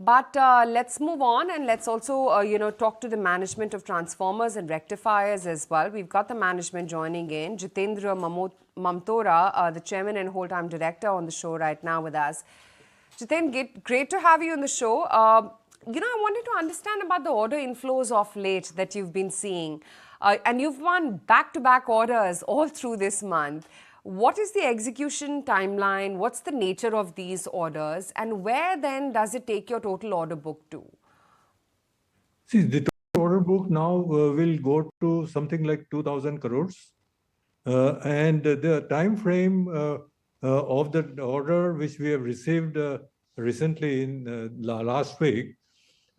But let's move on and let's also, talk to the management of transformers and rectifiers as well. We've got the management joining in. Jitendra Mamtora, the chairman and whole-time director on the show right now with us. Jiten, great to have you on the show. I wanted to understand about the order inflows of late that you've been seeing. And you've won back-to-back orders all through this month. What is the execution timeline? What's the nature of these orders? And where then does it take your total order book to? See, the total order book now will go to something like 2,000 crores. And the time frame of the order which we have received recently in last week,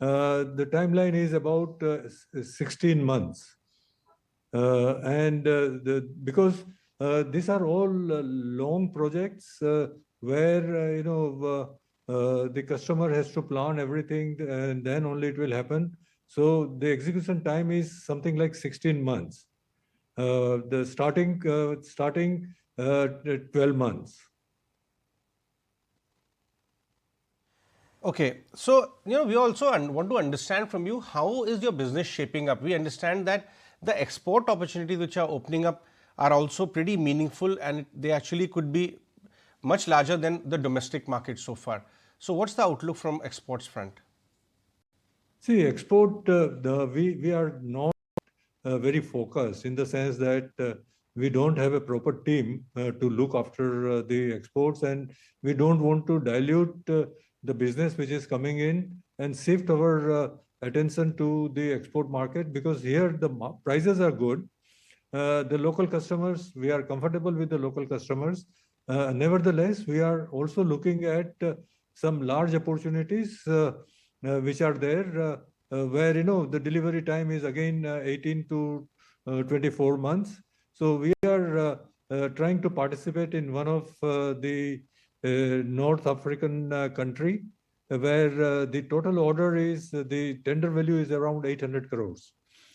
the timeline is about 16 months. Because these are all long projects where the customer has to plan everything and then only it will happen. So the execution time is something like 16 months. The starting 12 months. Okay, so we also want to understand from you, how is your business shaping up? We understand that the export opportunities which are opening up are also pretty meaningful, and they actually could be much larger than the domestic market so far. So what's the outlook from exports front? See, export, we are not very focused, in the sense that we don't have a proper team to look after the exports, and we don't want to dilute the business which is coming in and shift our attention to the export market, because here the prices are good. The local customers, we are comfortable with the local customers. Nevertheless, we are also looking at some large opportunities which are there, where the delivery time is again 18 to 24 months. So we are trying to participate in one of the North African country, where the total order is, the tender value is around 800 crores.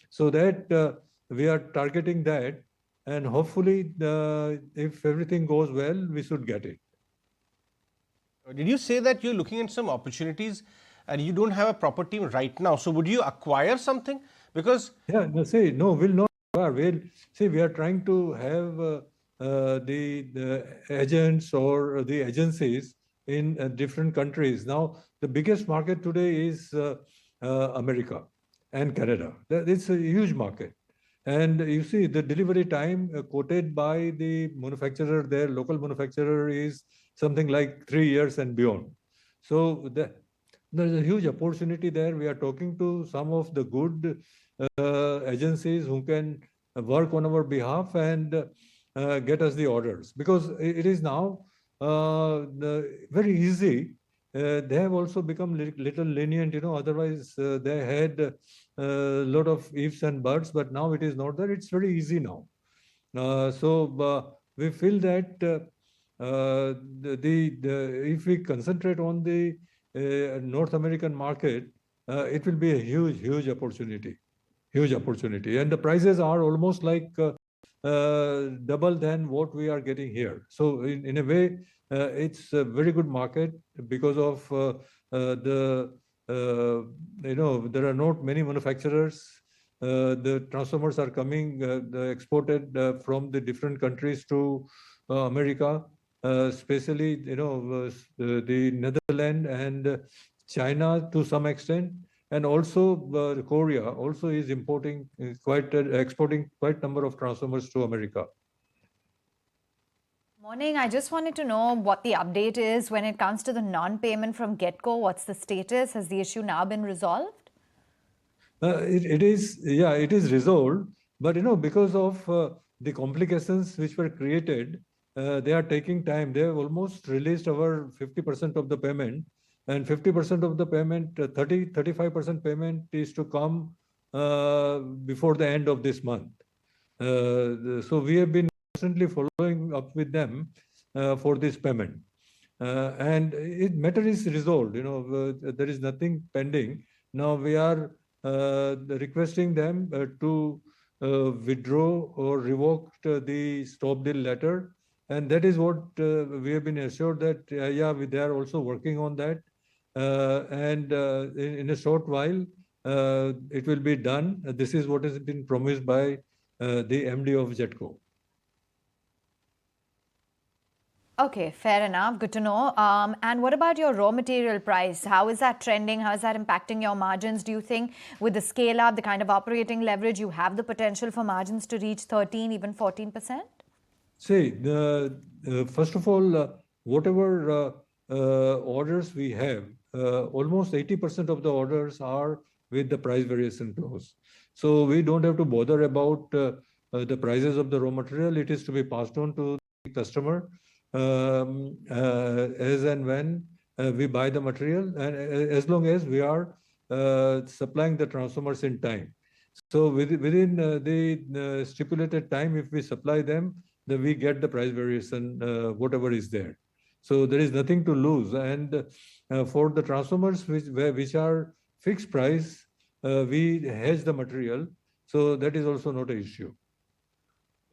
So that we are targeting that, and hopefully if everything goes well, we should get it. Did you say that you're looking at some opportunities and you don't have a proper team right now? So would you acquire something? Because we'll not acquire. We are trying to have the agents or the agencies in different countries. Now, the biggest market today is America and Canada. It's a huge market. And you see, the delivery time quoted by the manufacturer, their local manufacturer, is something like 3 years and beyond. So there's a huge opportunity there. We are talking to some of the good agencies who can work on our behalf and get us the orders, because it is now very easy. They have also become little lenient, otherwise they had a lot of ifs and buts, but now it is not there. It's very easy now. So we feel that if we concentrate on the North American market, it will be a huge opportunity. And the prices are almost like double than what we are getting here. So in a way, it's a very good market, because of there are not many manufacturers. The transformers are coming, exported from the different countries to America, especially the Netherlands and China to some extent, and also Korea also is exporting quite number of transformers to America. Morning. I just wanted to know what the update is when it comes to the non-payment from GETCO. What's the status? Has the issue now been resolved? It is resolved, but because of the complications which were created, they are taking time. They have almost released our 50% of the payment, and 50% of the payment, 35% payment is to come before the end of this month. So we have been constantly following up with them for this payment, and matter is resolved. There is nothing pending. Now we are requesting them to withdraw or revoke the stop deal letter, and that is what we have been assured that they are also working on that, and in a short while, it will be done. This is what has been promised by the MD of GETCO. Okay, fair enough. Good to know. And what about your raw material price? How is that trending? How is that impacting your margins? Do you think with the scale up, the kind of operating leverage, you have the potential for margins to reach 13, even 14%? See, first of all, whatever orders we have, almost 80% of the orders are with the price variation clause. So we don't have to bother about the prices of the raw material. It is to be passed on to the customer as and when we buy the material, and as long as we are supplying the transformers in time. So within the stipulated time, if we supply them, then we get the price variation, whatever is there. So there is nothing to lose. And for the transformers which are fixed price, we hedge the material. So that is also not an issue.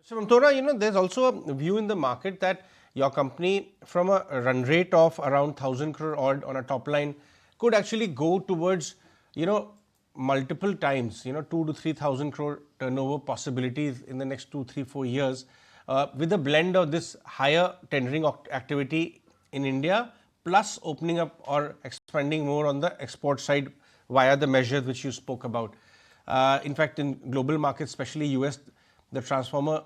Mr. Mamtora, there's also a view in the market that your company, from a run rate of around 1,000 crore odd on a top line, could actually go towards, multiple times, 2 to 3,000 crore turnover possibilities in the next 2, 3, 4 years, with a blend of this higher tendering activity in India, plus opening up or expanding more on the export side via the measures which you spoke about. In fact, in global markets, especially US, the transformer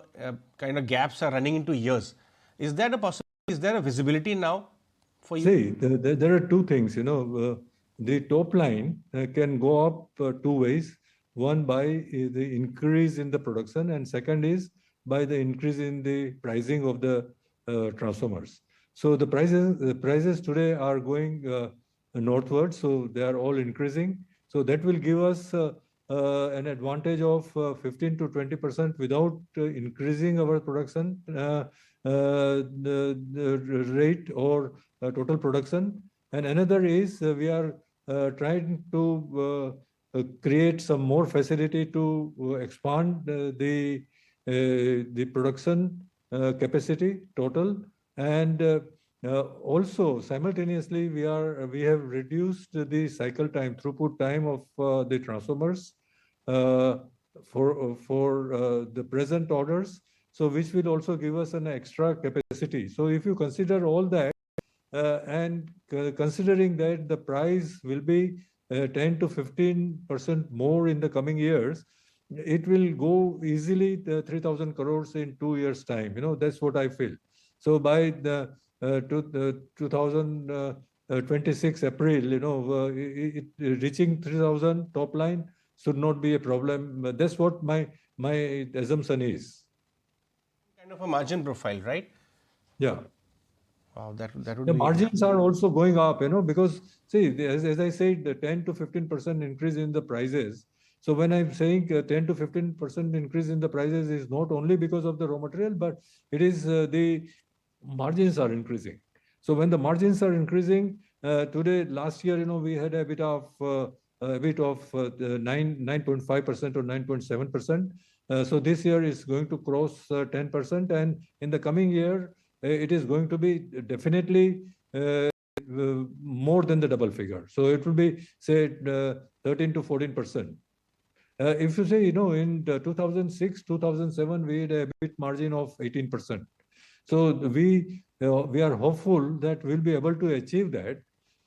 kind of gaps are running into years. Is that a possibility? Is there a visibility now for you? See, there are two things, the top line can go up two ways. One, by the increase in the production, and second is by the increase in the pricing of the transformers. So the prices today are going northward, so they are all increasing. So that will give us an advantage of 15 to 20% without increasing our production the rate or total production. And another is we are trying to create some more facility to expand the production capacity total, and also simultaneously we have reduced the cycle time, throughput time of the transformers for the present orders, so which will also give us an extra capacity. So if you consider all that, and considering that the price will be 10 to 15% more in the coming years, it will go easily 3,000 crores in 2 years' time. That's what I feel. So by the 2026 April, reaching 3,000 top line should not be a problem. That's what my assumption is. Kind of a margin profile, right? Yeah. Wow, that would The be... margins are also going up, because see, as I said, the 10 to 15% increase in the prices. So when I'm saying 10 to 15% increase in the prices is not only because of the raw material, but it is the margins are increasing. So when the margins are increasing, last year, we had a bit of 9.5% or 9.7%. So this year is going to cross 10%, and in the coming year, it is going to be definitely more than the double figure. So it will be, say, 13 to 14%. If you say, in 2006, 2007, we had a EBIT margin of 18%. So we are hopeful that we'll be able to achieve that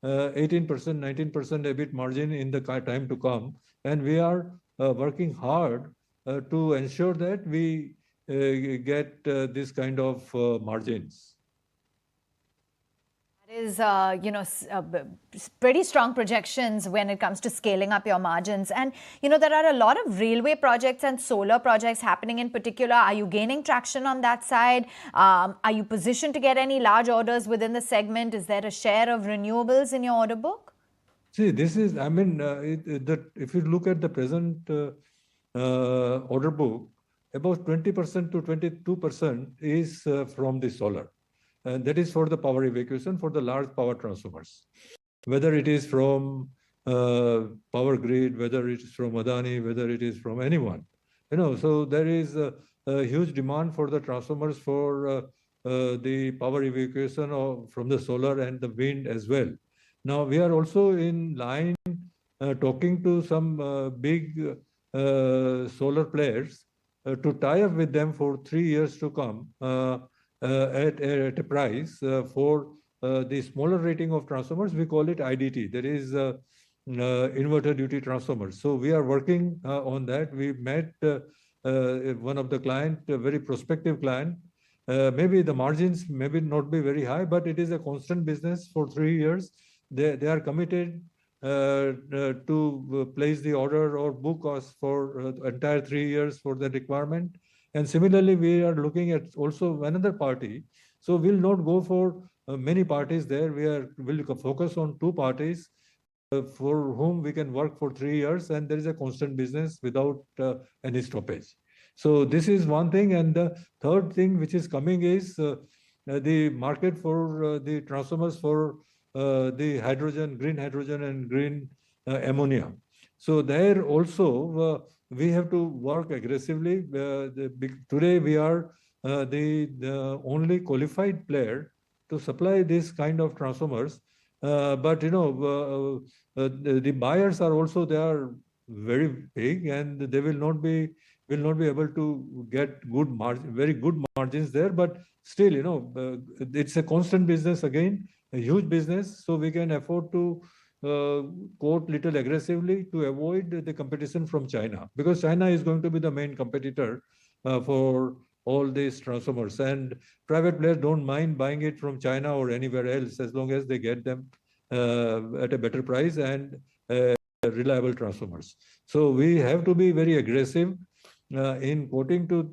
18%, 19% EBIT margin in the time to come. And we are working hard to ensure that we get this kind of margins. That is, pretty strong projections when it comes to scaling up your margins. And, there are a lot of railway projects and solar projects happening in particular. Are you gaining traction on that side? Are you positioned to get any large orders within the segment? Is there a share of renewables in your order book? See, this is, if you look at the present order book, about 20% to 22% is from the solar. And that is for the power evacuation for the large power transformers. Whether it is from Power Grid, whether it is from Adani, whether it is from anyone. So there is a huge demand for the transformers for the power evacuation from the solar and the wind as well. Now, we are also in line talking to some big solar players to tie up with them for 3 years to come at a price for the smaller rating of transformers. We call it IDT. There is inverter duty transformers. So we are working on that. We met one of the client, a very prospective client. Maybe the margins maybe not be very high, but it is a constant business for 3 years. They are committed to place the order or book us for entire 3 years for the requirement. And similarly, we are looking at also another party. So we'll not go for many parties there. We'll focus on 2 parties for whom we can work for 3 years, and there is a constant business without any stoppage. So this is one thing. And the third thing which is coming is the market for the transformers for the hydrogen, green hydrogen and green ammonia. So there also we have to work aggressively. Today we are the only qualified player to supply this kind of transformers. But you know, the buyers are also, they are very big, and they will not be able to get very good margins there. But still, you know, it's a constant business again, a huge business. So we can afford to quote little aggressively to avoid the competition from China, because China is going to be the main competitor for all these transformers, and private players don't mind buying it from China or anywhere else as long as they get them at a better price and reliable transformers. So we have to be very aggressive in quoting to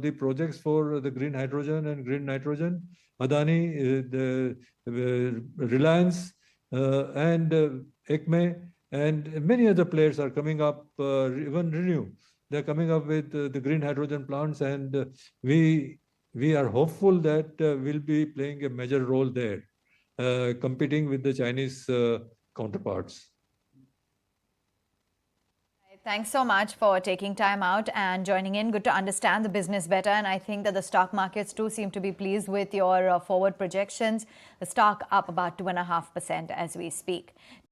the projects for the green hydrogen and green nitrogen. Adani, the Reliance, and ECME, and many other players are coming up, even Renew. They're coming up with the green hydrogen plants, and we are hopeful that we'll be playing a major role there, competing with the Chinese counterparts. Thanks so much for taking time out and joining in. Good to understand the business better. And I think that the stock markets too seem to be pleased with your forward projections. The stock up about 2.5% as we speak.